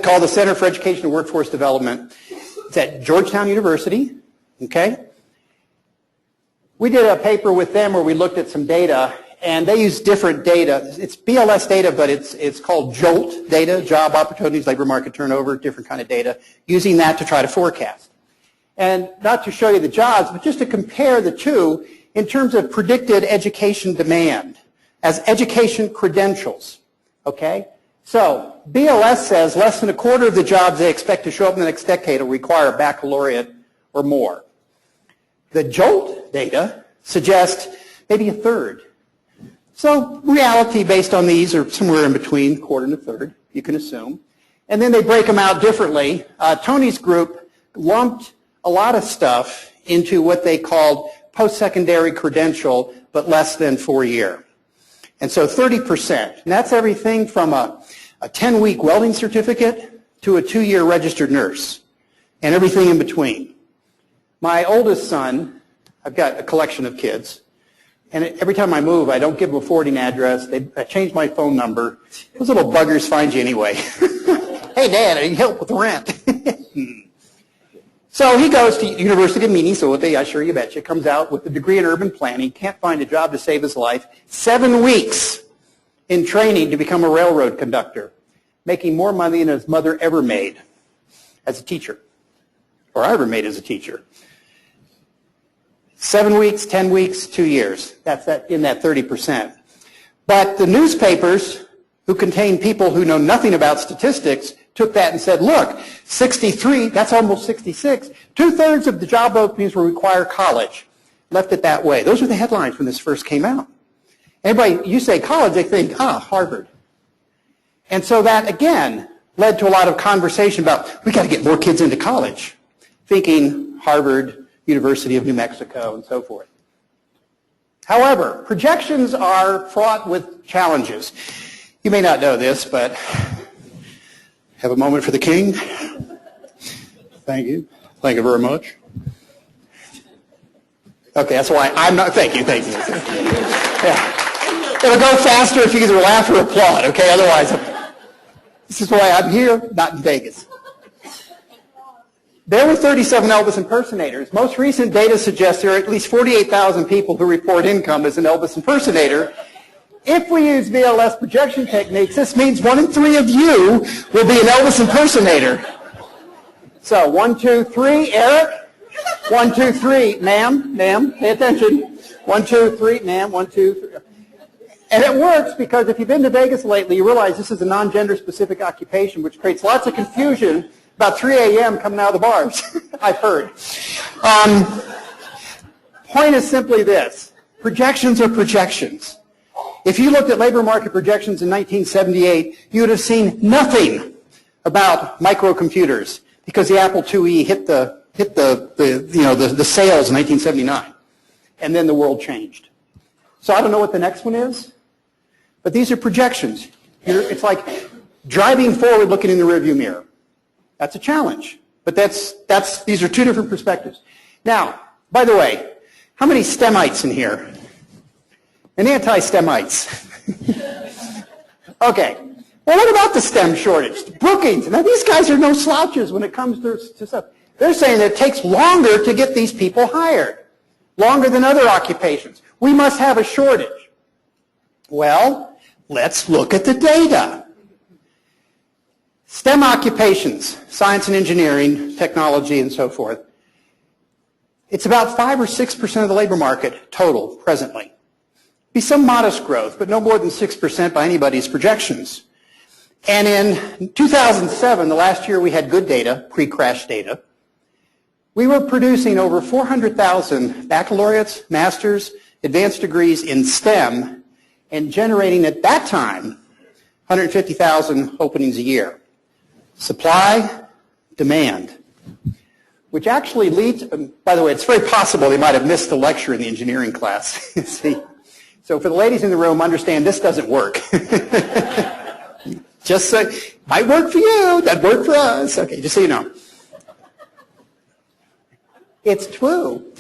called the Center for Education and Workforce Development. It's at Georgetown University, okay? We did a paper with them where we looked at some data, and they use different data. It's BLS data, but it's called JOLT data, job opportunities, labor market turnover, different kind of data, using that to try to forecast. And not to show you the jobs, but just to compare the two in terms of predicted education demand as education credentials, okay? So BLS says less than a quarter of the jobs they expect to show up in the next decade will require a baccalaureate or more. The JOLT data suggests maybe a third. So reality based on these are somewhere in between, quarter and a third, you can assume. And then they break them out differently. Tony's group lumped a lot of stuff into what they called post-secondary credential, but less than 4-year. And so 30%. And that's everything from a 10-week welding certificate to a 2-year registered nurse, and everything in between. My oldest son, I've got a collection of kids, and every time I move, I don't give them a forwarding address. I change my phone number. Those little buggers find you anyway. Hey, Dad, I need help with the rent. So he goes to University of Minnesota, I sure you betcha, comes out with a degree in urban planning, can't find a job to save his life, 7 weeks in training to become a railroad conductor, making more money than his mother ever made as a teacher, or I ever made as a teacher. 7 weeks, 10 weeks, 2 years. That's in that 30%. But the newspapers, who contain people who know nothing about statistics, took that and said, look, 63, that's almost 66. 2/3 of the job openings will require college. Left it that way. Those were the headlines when this first came out. Everybody, you say college, they think, Harvard. And so that, again, led to a lot of conversation about, we got to get more kids into college, thinking Harvard, University of New Mexico, and so forth. However, projections are fraught with challenges. You may not know this, but have a moment for the king. Thank you. Thank you very much. Okay, that's why I'm not, thank you. Yeah. It'll go faster if you either laugh or applaud, okay? Otherwise, this is why I'm here, not in Vegas. There were 37 Elvis impersonators. Most recent data suggests there are at least 48,000 people who report income as an Elvis impersonator. If we use VLS projection techniques, this means 1 in 3 of you will be an Elvis impersonator. So 1, 2, 3, Eric. 1, 2, 3, ma'am, pay attention. 1, 2, 3, ma'am, 1, 2, 3. And it works because if you've been to Vegas lately, you realize this is a non-gender specific occupation, which creates lots of confusion about 3 a.m. coming out of the bars, I've heard. Point is simply this. Projections are projections. If you looked at labor market projections in 1978, you would have seen nothing about microcomputers because the Apple IIe hit the sales in 1979, and then the world changed. So I don't know what the next one is, but these are projections. It's like driving forward, looking in the rearview mirror. That's a challenge, but these are two different perspectives. Now, by the way, how many STEMites in here? And anti-STEMites. Okay. Well, what about the STEM shortage? Brookings. Now, these guys are no slouches when it comes to stuff. They're saying that it takes longer to get these people hired, longer than other occupations. We must have a shortage. Well, let's look at the data. STEM occupations, science and engineering, technology, and so forth, it's about 5 or 6% of the labor market total presently. Be some modest growth, but no more than 6% by anybody's projections. And in 2007, the last year we had good data, pre-crash data, we were producing over 400,000 baccalaureates, masters, advanced degrees in STEM, and generating at that time 150,000 openings a year. Supply, demand, which actually leads, by the way, it's very possible they might have missed the lecture in the engineering class. See? So for the ladies in the room, understand this doesn't work. Just so, might work for you, doesn't work for us. Okay, just so you know. It's true.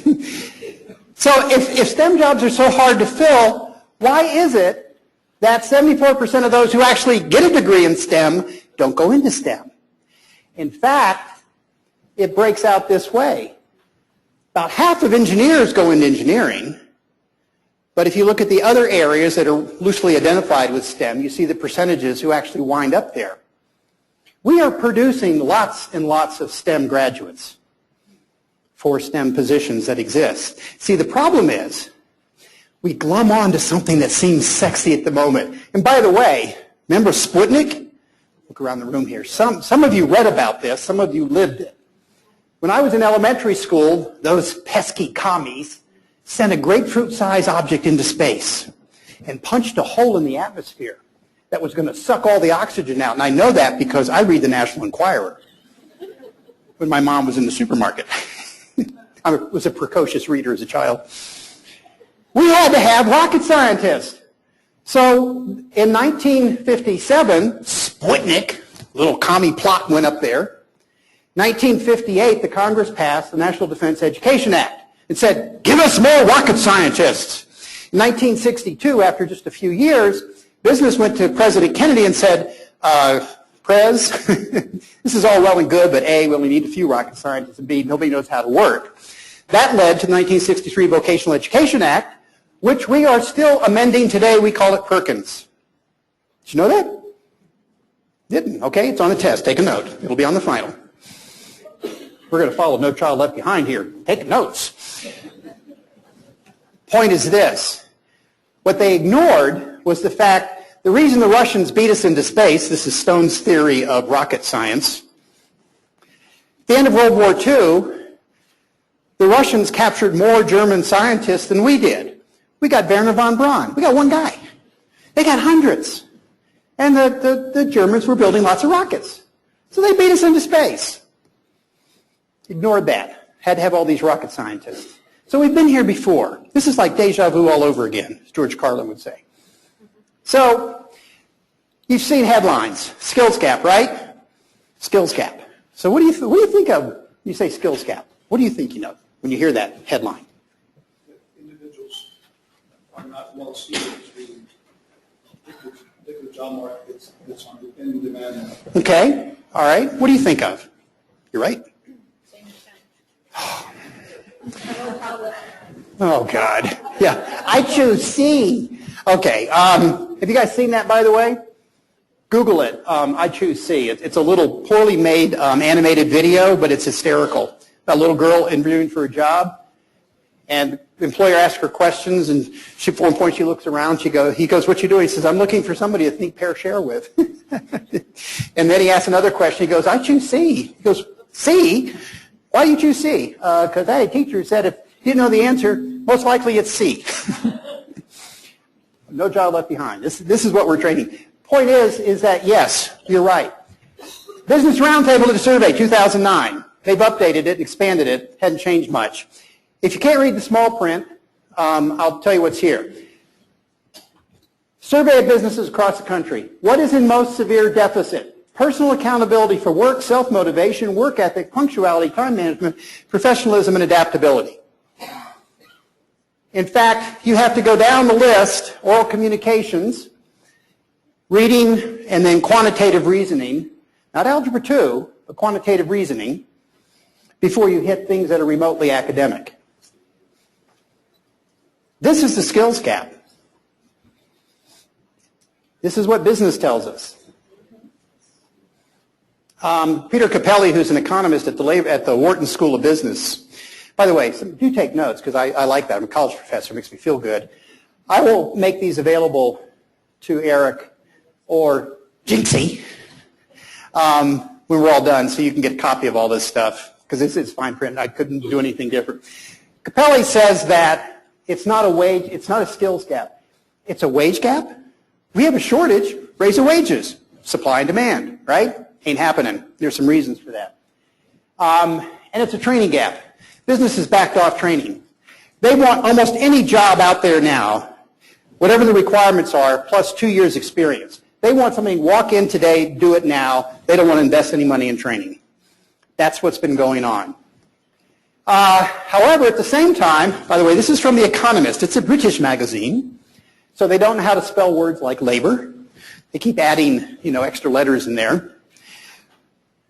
So if STEM jobs are so hard to fill, why is it that 74% of those who actually get a degree in STEM don't go into STEM? In fact, it breaks out this way. About half of engineers go into engineering, but if you look at the other areas that are loosely identified with STEM, you see the percentages who actually wind up there. We are producing lots and lots of STEM graduates for STEM positions that exist. See, the problem is we glom on to something that seems sexy at the moment. And by the way, remember Sputnik? Look around the room here. Some of you read about this. Some of you lived it. When I was in elementary school, those pesky commies sent a grapefruit-sized object into space and punched a hole in the atmosphere that was going to suck all the oxygen out. And I know that because I read the National Enquirer when my mom was in the supermarket. I was a precocious reader as a child. We had to have rocket scientists. So in 1957, Sputnik, little commie plot went up there. 1958, the Congress passed the National Defense Education Act and said, give us more rocket scientists. In 1962, after just a few years, business went to President Kennedy and said, Prez, this is all well and good, but A, we only need a few rocket scientists, and B, nobody knows how to work. That led to the 1963 Vocational Education Act, which we are still amending today. We call it Perkins. Did you know that? Didn't? Okay, it's on the test. Take a note. It'll be on the final. We're going to follow No Child Left Behind here. Take notes. Point is this. What they ignored was the fact, the reason the Russians beat us into space, this is Stone's theory of rocket science. At the end of World War II, the Russians captured more German scientists than we did. We got Wernher von Braun. We got one guy. They got hundreds. And the Germans were building lots of rockets. So they beat us into space. Ignored that. Had to have all these rocket scientists. So we've been here before. This is like deja vu all over again, as George Carlin would say. So you've seen headlines. Skills gap, right? Skills gap. So what do you think of when you say skills gap? What are you thinking of when you hear that headline? Individuals are not well suited to the job market that's in demand. Okay. All right. What do you think of? You're right. Oh, God. Yeah. I choose C. Okay. Have you guys seen that, by the way? Google it. I choose C. It's a little poorly made animated video, but it's hysterical. A little girl interviewing for a job, and the employer asks her questions, and at one point she looks around. He goes, what you doing? He says, I'm looking for somebody to think pair share with. And then he asks another question. He goes, I choose C. He goes, C? Why do you choose C? Because I had a teacher who said if you didn't know the answer, most likely it's C. No Child Left Behind. This is what we're training. Point is that, yes, you're right. Business Roundtable did a survey, 2009. They've updated it, expanded it, hadn't changed much. If you can't read the small print, I'll tell you what's here. Survey of businesses across the country. What is in most severe deficit? Personal accountability for work, self-motivation, work ethic, punctuality, time management, professionalism, and adaptability. In fact, you have to go down the list, oral communications, reading, and then quantitative reasoning, not algebra 2, but quantitative reasoning, before you hit things that are remotely academic. This is the skills gap. This is what business tells us. Peter Capelli, who's an economist at the Wharton School of Business. By the way, do take notes, because I like that. I'm a college professor. It makes me feel good. I will make these available to Eric or Jinxie when we're all done, so you can get a copy of all this stuff, because this is fine print, and I couldn't do anything different. Capelli says that it's not a skills gap. It's a wage gap. We have a shortage, raise the wages. Supply and demand, right? Ain't happening. There's some reasons for that. And it's a training gap. Businesses backed off training. They want almost any job out there now, whatever the requirements are, plus 2 years experience. They want something, walk in today, do it now. They don't want to invest any money in training. That's what's been going on. However, at the same time, by the way, this is from The Economist. It's a British magazine, so they don't know how to spell words like labor. They keep adding, extra letters in there.